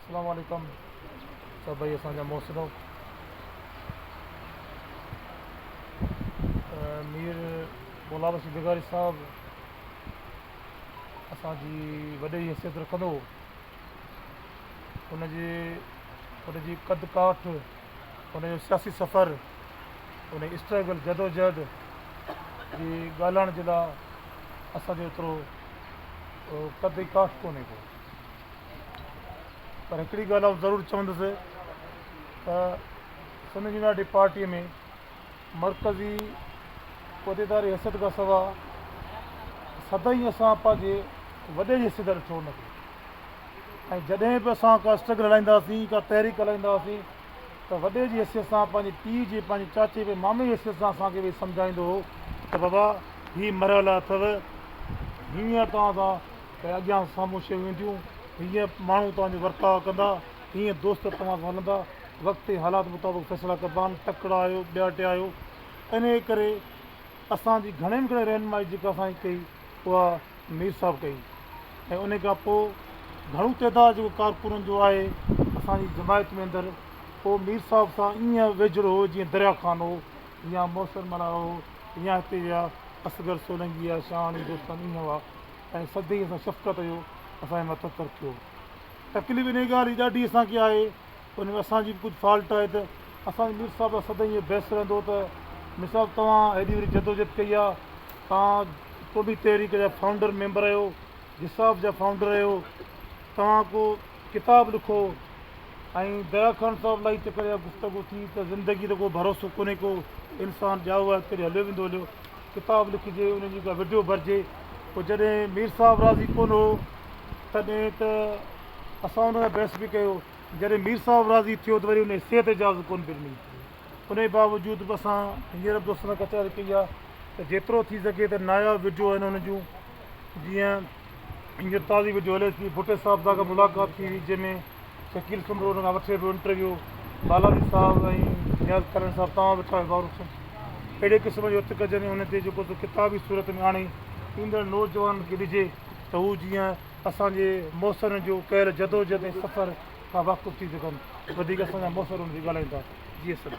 अस्सलाम वालेकुम सभई असांजा मोहसिनो। मीर गुलाब रशीद बेगारी साहब असांजी वॾी हैसियत रखंदो। उनजी कद काठ, उनजो सियासी सफ़र, उन स्ट्रगल जदोजहद जी ॻाल्हाइण जे लाइ असांजो एतिरो कद ई काठ कोन्हे को। पर हिकिड़ी ॻाल्हि आउं ज़रूरु चवंदुसि त सिंध यूनाइटेड पार्टीअ में मरकज़ी उहिदेदारी हैसियत खां सवाइ सदाईं असां पंहिंजे वॾे जी हैसियत ॾिठो न कयो। ऐं जॾहिं बि असां का स्ट्रगल हलाईंदासीं, का तहरीक हलाईंदासीं, त वॾे जी हैसियत सां, पंहिंजे पीउ जे, पंहिंजे चाचे जे, मामे जी हैसियत सां असांखे बि सम्झाईंदो हो त बाबा हीअ मरहल अथव, हीअं तव्हां सां भई अॻियां साम्हूं शयूं ईंदियूं, हीअं माण्हू तव्हांजो वर्ताव कंदा, हीअं दोस्त तव्हां सां हलंदा, वक़्तु हालात मुताबिक़ फ़ैसिला कबा आहिनि, तकिड़ा आहियो, ॿिया टिया आहियो। इन करे असांजी घणे में घणे रहनुमाई जेका असांजी कई उहा मीर साहब कई। ऐं उन खां पोइ घणो तइदाद जेको कारकुननि जो आहे असांजी जमायत में अंदरि, पोइ मीर साहब सां ईअं वेझड़ो हो जीअं दरिया खान हो, या मोहसिन मना हो, या हिते या असगर सोलंकी या शाहानी दोस्तानी ईअं हुआ। ऐं सभई सां शफ़क़त हुयो, असांजे मथां तरक़ियो। तकलीफ़ इन ॻाल्हि जी ॾाढी असांखे आहे, उन में असांजी बि कुझु फॉल्ट आहे त असांजे मीर साहब सदाईं इहो बहस रहंदो त मीर साहब तव्हां हेॾी वरी जदोजहद कई आहे, तव्हां क़ौमी तहरीक जा फाउंडर मेंबर आहियो, जिसाब जा फाउंडर आहियो, तव्हां को किताब लिखो। ऐं दया ख़ान साहब इलाही चकर जा गुफ़्तगू थी त ज़िंदगी त को भरोसो कोन्हे को, इंसानु ॼाओ आहे कॾहिं हलियो वेंदो हलियो, किताब लिखिजे, उनजी का वीडियो भरिजे। पोइ जॾहिं मीर साहब राज़ी कोन हो तॾहिं त असां उन सां बहस बि कयो। जॾहिं मीर साहब राज़ी थियो त वरी उन सिहत इजाज़त कोन पई ॾिनी। उन जे बावजूदि बि असां हींअर बि दोस्तनि सां कचारी कई आहे त जेतिरो थी सघे त नायाब वीडियो आहिनि उन जूं, जीअं हींअर ताज़ी वीडियो हले थी, भुटे साहब सां मुलाक़ात थी हुई, जंहिंमें शकील सुंदर हुन खां वठे पियो इंटरव्यू, बालाजी साहब ऐं नियाज़ करण साहब तव्हां वेठा आहियो गौरव सिंह, अहिड़े क़िस्म जो हथु कजनि हुन ते जेको किताबी सूरत में हाणे ईंदड़ नौजवान खे ॾिजे त हू जीअं असांजे मौसर जो कयल जदोजहद ऐं सफ़र खां वाक़ुफ़ु थी सघनि। वधीक असांजा मौसर हुन ते ॻाल्हाईंदा। जी असां